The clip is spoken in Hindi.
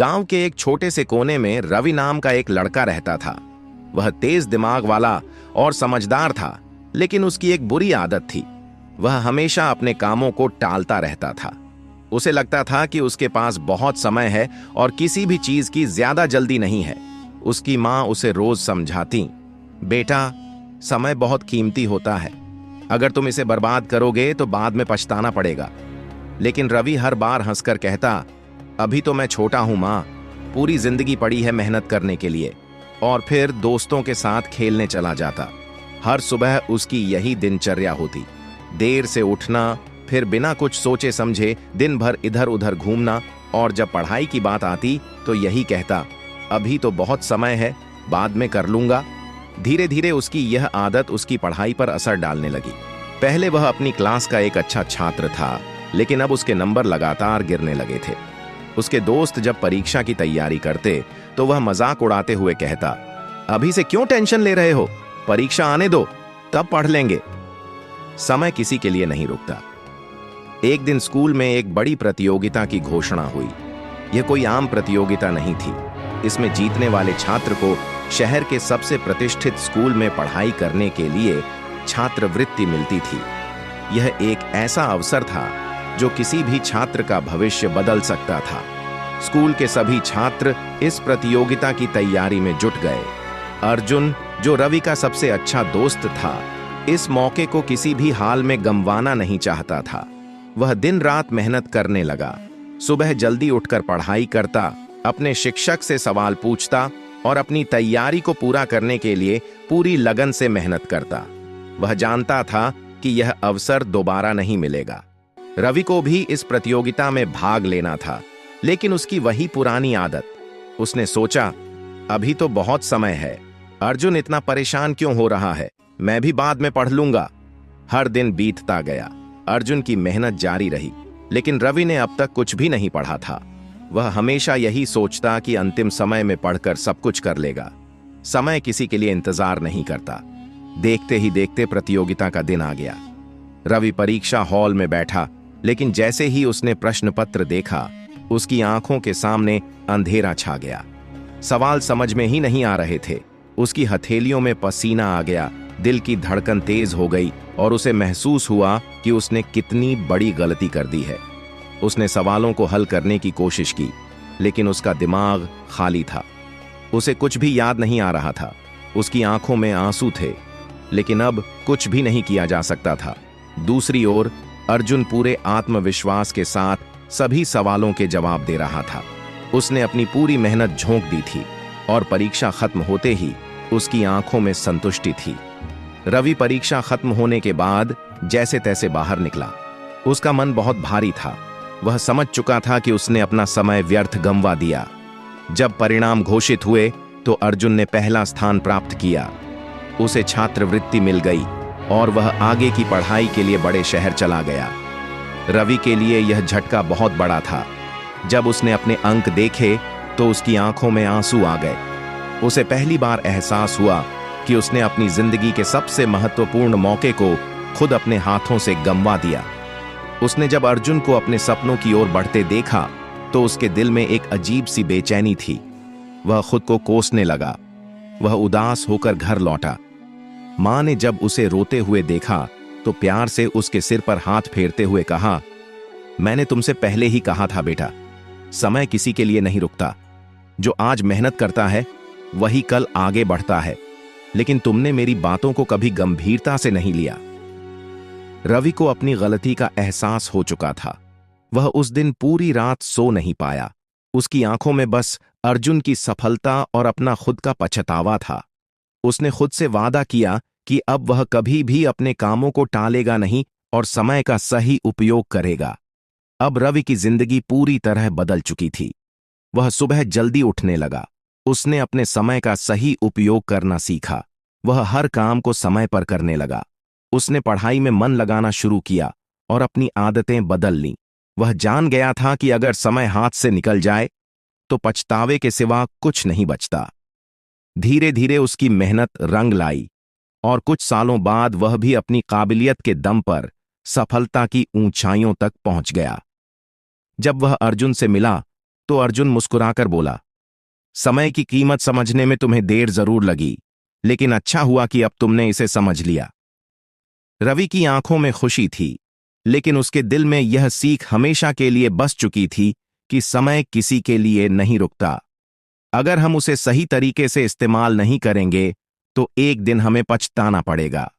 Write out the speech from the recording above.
गांव के एक छोटे से कोने में रवि नाम का एक लड़का रहता था। वह तेज दिमाग वाला और समझदार था, लेकिन उसकी एक बुरी आदत थी। वह हमेशा अपने कामों को टालता रहता था। उसे लगता था कि उसके पास बहुत समय है और किसी भी चीज की ज्यादा जल्दी नहीं है। उसकी माँ उसे रोज समझाती, बेटा, समय बहुत कीमती होता है। अगर तुम इसे बर्बाद करोगे तो बाद में पछताना पड़ेगा। लेकिन रवि हर बार हंसकर कहता, अभी तो मैं छोटा हूं माँ, पूरी जिंदगी पड़ी है मेहनत करने के लिए। और फिर दोस्तों के साथ खेलने चला जाता। हर सुबह उसकी यही दिनचर्या होती, देर से उठना, फिर बिना कुछ सोचे समझे दिन भर इधर उधर घूमना, और जब पढ़ाई की बात आती तो यही कहता, अभी तो बहुत समय है, बाद में कर लूंगा। धीरे धीरे उसकी यह आदत उसकी पढ़ाई पर असर डालने लगी। पहले वह अपनी क्लास का एक अच्छा छात्र था, लेकिन अब उसके नंबर लगातार गिरने लगे थे। उसके दोस्त जब परीक्षा की तैयारी करते तो वह मजाक उड़ाते हुए कहता, अभी से क्यों टेंशन ले रहे हो, परीक्षा आने दो, तब पढ़ लेंगे। समय किसी के लिए नहीं रुकता। एक दिन स्कूल में एक बड़ी प्रतियोगिता की घोषणा हुई। यह कोई आम प्रतियोगिता नहीं थी। इसमें जीतने वाले छात्र को शहर के सबसे प्रतिष्ठित स्कूल में पढ़ाई करने के लिए छात्रवृत्ति मिलती थी। यह एक ऐसा अवसर था जो किसी भी छात्र का भविष्य बदल सकता था। स्कूल के सभी छात्र इस प्रतियोगिता की तैयारी में जुट गए। अर्जुन, जो रवि का सबसे अच्छा दोस्त था, इस मौके को किसी भी हाल में गंवाना नहीं चाहता था। वह दिन रात मेहनत करने लगा। सुबह जल्दी उठकर पढ़ाई करता, अपने शिक्षक से सवाल पूछता और अपनी तैयारी को पूरा करने के लिए पूरी लगन से मेहनत करता। वह जानता था कि यह अवसर दोबारा नहीं मिलेगा। रवि को भी इस प्रतियोगिता में भाग लेना था, लेकिन उसकी वही पुरानी आदत। उसने सोचा, अभी तो बहुत समय है, अर्जुन इतना परेशान क्यों हो रहा है, मैं भी बाद में पढ़ लूंगा। हर दिन बीतता गया। अर्जुन की मेहनत जारी रही, लेकिन रवि ने अब तक कुछ भी नहीं पढ़ा था। वह हमेशा यही सोचता कि अंतिम समय में पढ़कर सब कुछ कर लेगा। समय किसी के लिए इंतजार नहीं करता। देखते ही देखते प्रतियोगिता का दिन आ गया। रवि परीक्षा हॉल में बैठा, लेकिन जैसे ही उसने प्रश्न पत्र देखा, उसकी आंखों के सामने अंधेरा छा गया। सवाल समझ में ही नहीं आ रहे थे। उसकी हथेलियों में पसीना आ गया, दिल की धड़कन तेज हो गई और उसे महसूस हुआ कि उसने कितनी बड़ी गलती कर दी है। उसने सवालों को हल करने की कोशिश की, लेकिन उसका दिमाग खाली था। उसे कुछ भी याद नहीं आ रहा था। उसकी आंखों में आंसू थे, लेकिन अब कुछ भी नहीं किया जा सकता था। दूसरी ओर अर्जुन पूरे आत्मविश्वास के साथ सभी सवालों के जवाब दे रहा था। उसने अपनी पूरी मेहनत झोंक दी थी और परीक्षा खत्म होते ही उसकी आंखों में संतुष्टि थी। रवि परीक्षा खत्म होने के बाद जैसे तैसे बाहर निकला। उसका मन बहुत भारी था। वह समझ चुका था कि उसने अपना समय व्यर्थ गंवा दिया। जब परिणाम घोषित हुए तो अर्जुन ने पहला स्थान प्राप्त किया। उसे छात्रवृत्ति मिल गई और वह आगे की पढ़ाई के लिए बड़े शहर चला गया। रवि के लिए यह झटका बहुत बड़ा था। जब उसने अपने अंक देखे तो उसकी आंखों में आंसू आ गए। उसे पहली बार एहसास हुआ कि उसने अपनी जिंदगी के सबसे महत्वपूर्ण मौके को खुद अपने हाथों से गंवा दिया। उसने जब अर्जुन को अपने सपनों की ओर बढ़ते देखा तो उसके दिल में एक अजीब सी बेचैनी थी। वह खुद को कोसने लगा। वह उदास होकर घर लौटा। मां ने जब उसे रोते हुए देखा तो प्यार से उसके सिर पर हाथ फेरते हुए कहा, मैंने तुमसे पहले ही कहा था बेटा, समय किसी के लिए नहीं रुकता। जो आज मेहनत करता है वही कल आगे बढ़ता है, लेकिन तुमने मेरी बातों को कभी गंभीरता से नहीं लिया। रवि को अपनी गलती का एहसास हो चुका था। वह उस दिन पूरी रात सो नहीं पाया। उसकी आंखों में बस अर्जुन की सफलता और अपना खुद का पछतावा था। उसने खुद से वादा किया कि अब वह कभी भी अपने कामों को टालेगा नहीं और समय का सही उपयोग करेगा। अब रवि की जिंदगी पूरी तरह बदल चुकी थी। वह सुबह जल्दी उठने लगा। उसने अपने समय का सही उपयोग करना सीखा। वह हर काम को समय पर करने लगा। उसने पढ़ाई में मन लगाना शुरू किया और अपनी आदतें बदल लीं। वह जान गया था कि अगर समय हाथ से निकल जाए तो पछतावे के सिवा कुछ नहीं बचता। धीरे धीरे उसकी मेहनत रंग लाई और कुछ सालों बाद वह भी अपनी काबिलियत के दम पर सफलता की ऊंचाइयों तक पहुंच गया। जब वह अर्जुन से मिला तो अर्जुन मुस्कुराकर बोला, समय की कीमत समझने में तुम्हें देर जरूर लगी, लेकिन अच्छा हुआ कि अब तुमने इसे समझ लिया। रवि की आंखों में खुशी थी, लेकिन उसके दिल में यह सीख हमेशा के लिए बस चुकी थी कि समय किसी के लिए नहीं रुकता। अगर हम उसे सही तरीके से इस्तेमाल नहीं करेंगे तो एक दिन हमें पछताना पड़ेगा।